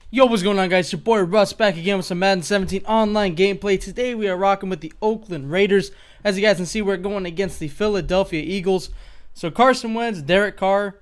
Yo, what's going on, guys? It's your boy Russ back again with some Madden 17 online gameplay. Today we are rocking with the Oakland Raiders. As you guys can see, we're going against the Philadelphia Eagles. So Carson Wentz, Derek Carr,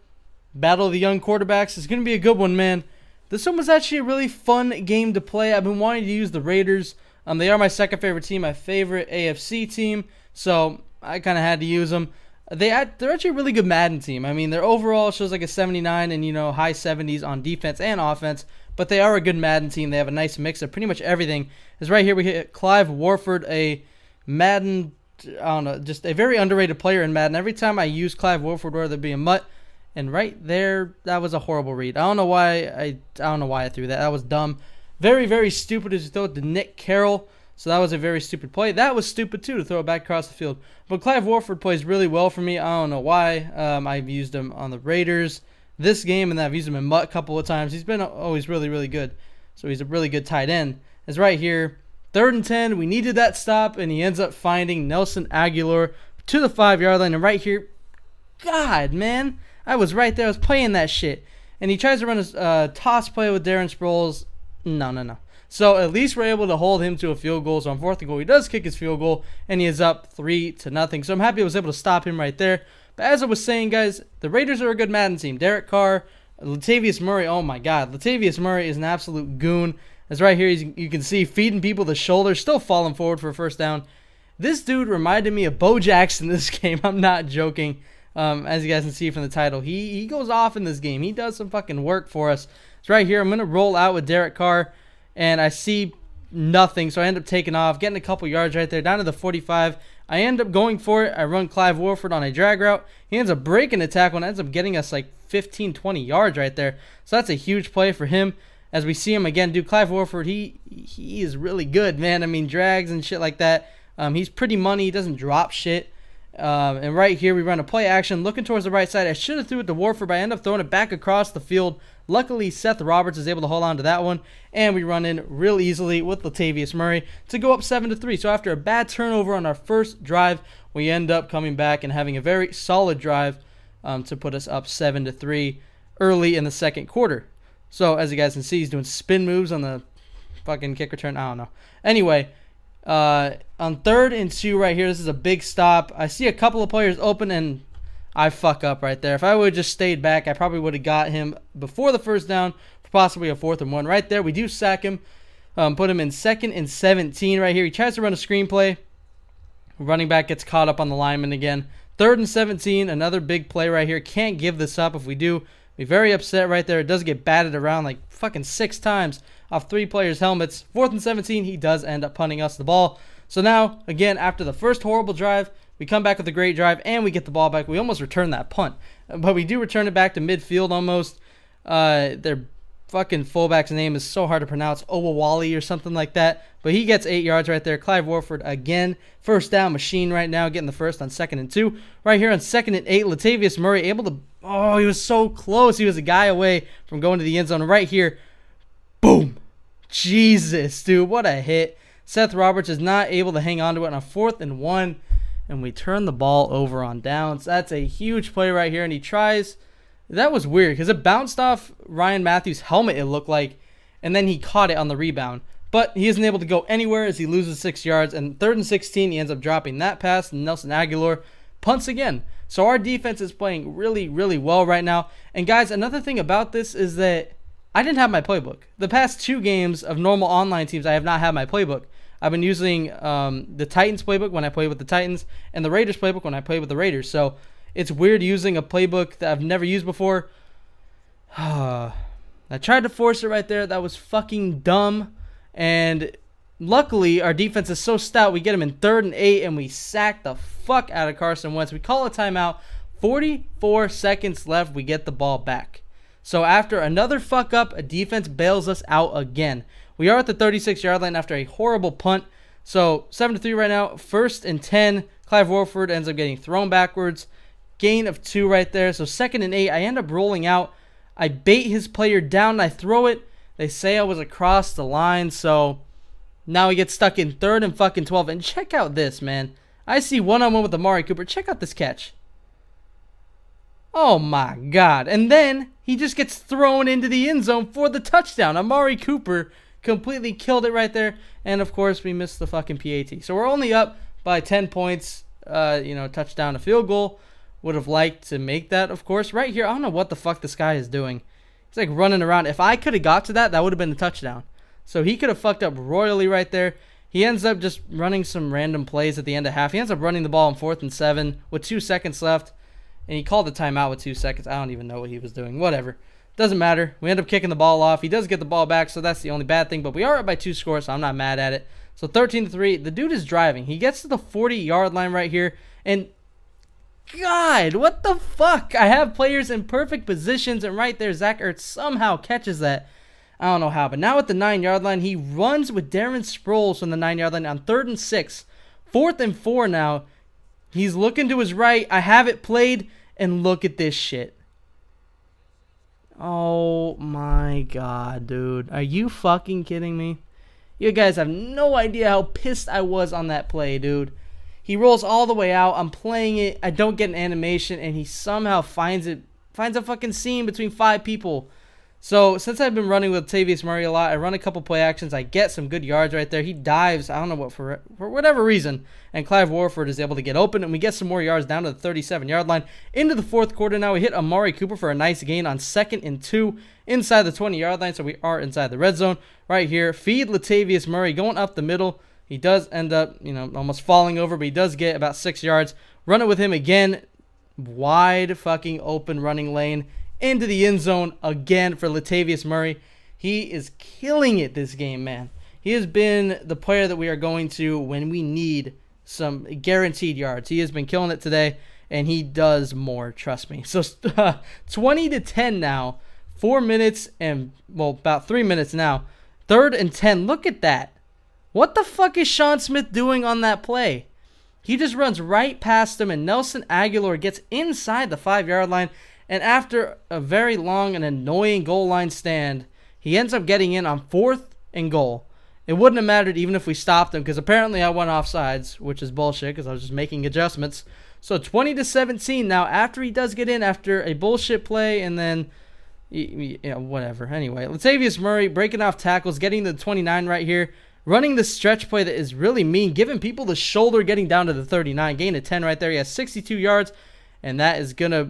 battle of the young quarterbacks. It's going to be a good one, man. This one was actually a really fun game to play. I've been wanting to use the Raiders. They are my second favorite team, my favorite AFC team. So I kind of had to use them. They're actually a really good Madden team. I mean, their overall shows like a 79 and, high 70s on defense and offense. But they are a good Madden team. They have a nice mix of pretty much everything. Is right here we hit Clive Warford, a Madden, I don't know, just a very underrated player in Madden. Every time I use Clive Warford, whether it be a mutt, and right there, that was a horrible read. I don't know why I threw that. That was dumb. Very, very stupid to throw it to Nick Carroll. So that was a very stupid play. That was stupid too, to throw it back across the field. But Clive Warford plays really well for me. I don't know why. I've used him on the Raiders this game, and then I've used him in Mutt a couple of times. He's been always really, really good. So he's a really good tight end. It's right here. 3rd and 10. We needed that stop, and he ends up finding Nelson Aguilar to the 5-yard line. And right here, God, man, I was right there. I was playing that shit. And he tries to run a toss play with Darren Sproles. No. So at least we're able to hold him to a field goal. So on 4th and goal, he does kick his field goal, and he is up 3-0. So I'm happy I was able to stop him right there. But as I was saying, guys, the Raiders are a good Madden team. Derek Carr, Latavius Murray, oh my God. Latavius Murray is an absolute goon. As right here, you can see feeding people the shoulder, still falling forward for a first down. This dude reminded me of Bo Jackson this game. I'm not joking. As you guys can see from the title, he goes off in this game. He does some fucking work for us. It's right here. I'm going to roll out with Derek Carr, and I see nothing, so I end up taking off, getting a couple yards right there, down to the 45. I end up going for it. I run Clive Warford on a drag route. He ends up breaking the tackle and ends up getting us like 15, 20 yards right there. So that's a huge play for him. As we see him again, dude, Clive Warford, he is really good, man. I mean, drags and shit like that. He's pretty money. He doesn't drop shit. And right here, we run a play action, looking towards the right side. I should have threw it to Warford, but I end up throwing it back across the field. Luckily, Seth Roberts is able to hold on to that one, and we run in real easily with Latavius Murray to go up 7-3. So after a bad turnover on our first drive, we end up coming back and having a very solid drive to put us up 7-3 early in the second quarter. So as you guys can see, he's doing spin moves on the fucking kick return. I don't know. Anyway, on 3rd and 2 right here, this is a big stop. I see a couple of players open, and I fuck up right there. If I would have just stayed back, I probably would have got him before the first down for possibly a 4th and 1. Right there, we do sack him. Put him in 2nd and 17 right here. He tries to run a screen play. Running back gets caught up on the lineman again. 3rd and 17, another big play right here. Can't give this up. If we do, be very upset right there. It does get batted around like fucking 6 times off 3 players' helmets. 4th and 17, he does end up punting us the ball. So now, again, after the first horrible drive, we come back with a great drive, and we get the ball back. We almost return that punt. But we do return it back to midfield almost. Their fucking fullback's name is so hard to pronounce. Owawali or something like that. But he gets 8 yards right there. Clive Warford again. First down machine right now, getting the first on 2nd and 2. Right here on 2nd and 8, Latavius Murray able to... Oh, he was so close. He was a guy away from going to the end zone. Right here. Boom. Jesus, dude. What a hit. Seth Roberts is not able to hang on to it on a 4th and 1. And we turn the ball over on downs. That's a huge play right here. And he tries. That was weird because it bounced off Ryan Matthews' helmet, it looked like. And then he caught it on the rebound. But he isn't able to go anywhere as he loses 6 yards. And 3rd and 16, he ends up dropping that pass. And Nelson Aguilar punts again. So our defense is playing really, really well right now. And guys, another thing about this is that I didn't have my playbook. The past 2 games of normal online teams, I have not had my playbook. I've been using the Titans playbook when I play with the Titans and the Raiders playbook when I play with the Raiders. So it's weird using a playbook that I've never used before. I tried to force it right there. That was fucking dumb. And luckily, our defense is so stout. We get him in 3rd and 8, and we sack the fuck out of Carson Wentz. We call a timeout. 44 seconds left. We get the ball back. So after another fuck up, a defense bails us out again. We are at the 36-yard line after a horrible punt. So 7-3 right now. 1st and 10. Clive Warford ends up getting thrown backwards. Gain of 2 right there. So 2nd and 8. I end up rolling out. I bait his player down. I throw it. They say I was across the line. So now he gets stuck in 3rd and fucking 12. And check out this, man. I see one-on-one with Amari Cooper. Check out this catch. Oh my God. And then he just gets thrown into the end zone for the touchdown. Amari Cooper completely killed it right there. And of course, we missed the fucking PAT. So we're only up by 10 points. Touchdown, a field goal. Would have liked to make that, of course. Right here, I don't know what the fuck this guy is doing. He's like running around. If I could have got to that, that would have been a touchdown. So he could have fucked up royally right there. He ends up just running some random plays at the end of half. He ends up running the ball on 4th and 7 with 2 seconds left. And he called the timeout with 2 seconds. I don't even know what he was doing. Whatever. Doesn't matter. We end up kicking the ball off. He does get the ball back, so that's the only bad thing. But we are up by 2 scores, so I'm not mad at it. So 13-3. The dude is driving. He gets to the 40-yard line right here. And God, what the fuck? I have players in perfect positions, and right there, Zach Ertz somehow catches that. I don't know how, but now at the 9-yard line, he runs with Darren Sproles from the 9-yard line on 3rd and 6. 4th and 4 now. He's looking to his right. I have it played, and look at this shit. Oh my God, dude. Are you fucking kidding me? You guys have no idea how pissed I was on that play, dude. He rolls all the way out. I'm playing it. I don't get an animation, and he somehow finds a fucking seam between 5 people. So, since I've been running with Latavius Murray a lot, I run a couple play actions. I get some good yards right there. He dives, I don't know what, for whatever reason, and Clive Warford is able to get open, and we get some more yards down to the 37-yard line. Into the 4th quarter now, we hit Amari Cooper for a nice gain on 2nd and 2 inside the 20-yard line, so we are inside the red zone right here. Feed Latavius Murray going up the middle. He does end up, almost falling over, but he does get about 6 yards. Run it with him again. Wide fucking open running lane. Into the end zone again for Latavius Murray. He is killing it this game, man. He has been the player that we are going to when we need some guaranteed yards. He has been killing it today, and he does more, trust me. So 20-10 now. 4 minutes and, about 3 minutes now. 3rd and 10. Look at that. What the fuck is Sean Smith doing on that play? He just runs right past him, and Nelson Aguilar gets inside the 5-yard line. And after a very long and annoying goal line stand, he ends up getting in on 4th and goal. It wouldn't have mattered even if we stopped him, because apparently I went offsides, which is bullshit because I was just making adjustments. So 20-17 now after he does get in after a bullshit play, and then, whatever. Anyway, Latavius Murray breaking off tackles, getting to the 29 right here, running the stretch play that is really mean, giving people the shoulder, getting down to the 39, gain of 10 right there. He has 62 yards, and that is going to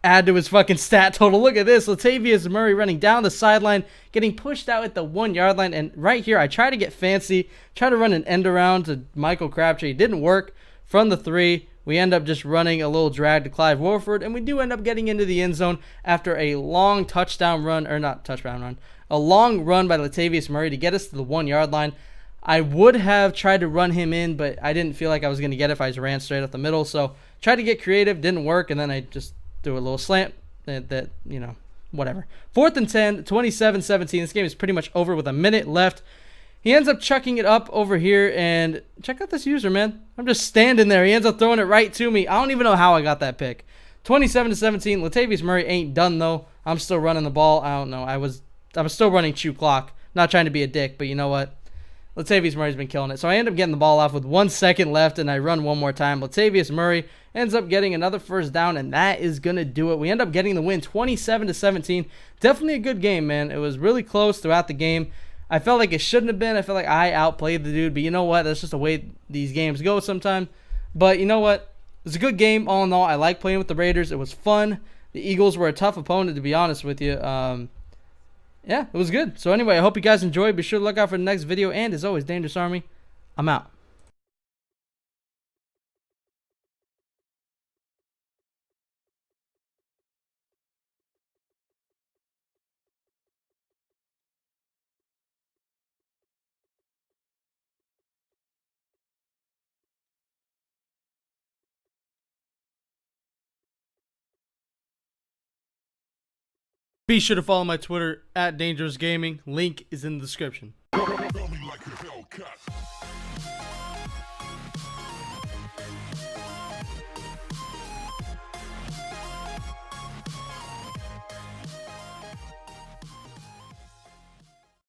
add to his fucking stat total. Look at this. Latavius Murray running down the sideline, getting pushed out at the 1-yard line. And right here, I try to get fancy, try to run an end around to Michael Crabtree. It didn't work. From the 3, we end up just running a little drag to Clive Warford, and we do end up getting into the end zone after a long touchdown run, or not touchdown run, a long run by Latavius Murray to get us to the 1-yard line. I would have tried to run him in, but I didn't feel like I was going to get it if I just ran straight up the middle. So tried to get creative, didn't work, and then I just threw a little slant that whatever. 4th and 10, 27-17. This game is pretty much over with a minute left. He ends up chucking it up over here, and check out this user, man. I'm just standing there. He ends up throwing it right to me. I don't even know how I got that pick. 27-17. Latavius Murray ain't done, though. I'm still running the ball. I don't know. I was still running chew clock. Not trying to be a dick, but you know what? Latavius Murray's been killing it. So I end up getting the ball off with 1 second left, and I run one more time. Latavius Murray ends up getting another first down, and that is going to do it. We end up getting the win 27-17. Definitely a good game, man. It was really close throughout the game. I felt like it shouldn't have been. I felt like I outplayed the dude, but you know what? That's just the way these games go sometimes. But you know what? It was a good game all in all. I like playing with the Raiders. It was fun. The Eagles were a tough opponent, to be honest with you. Yeah, it was good. So anyway, I hope you guys enjoyed. Be sure to look out for the next video. And as always, Dangerous Army, I'm out. Be sure to follow my Twitter at Dangerous Gaming. Link is in the description.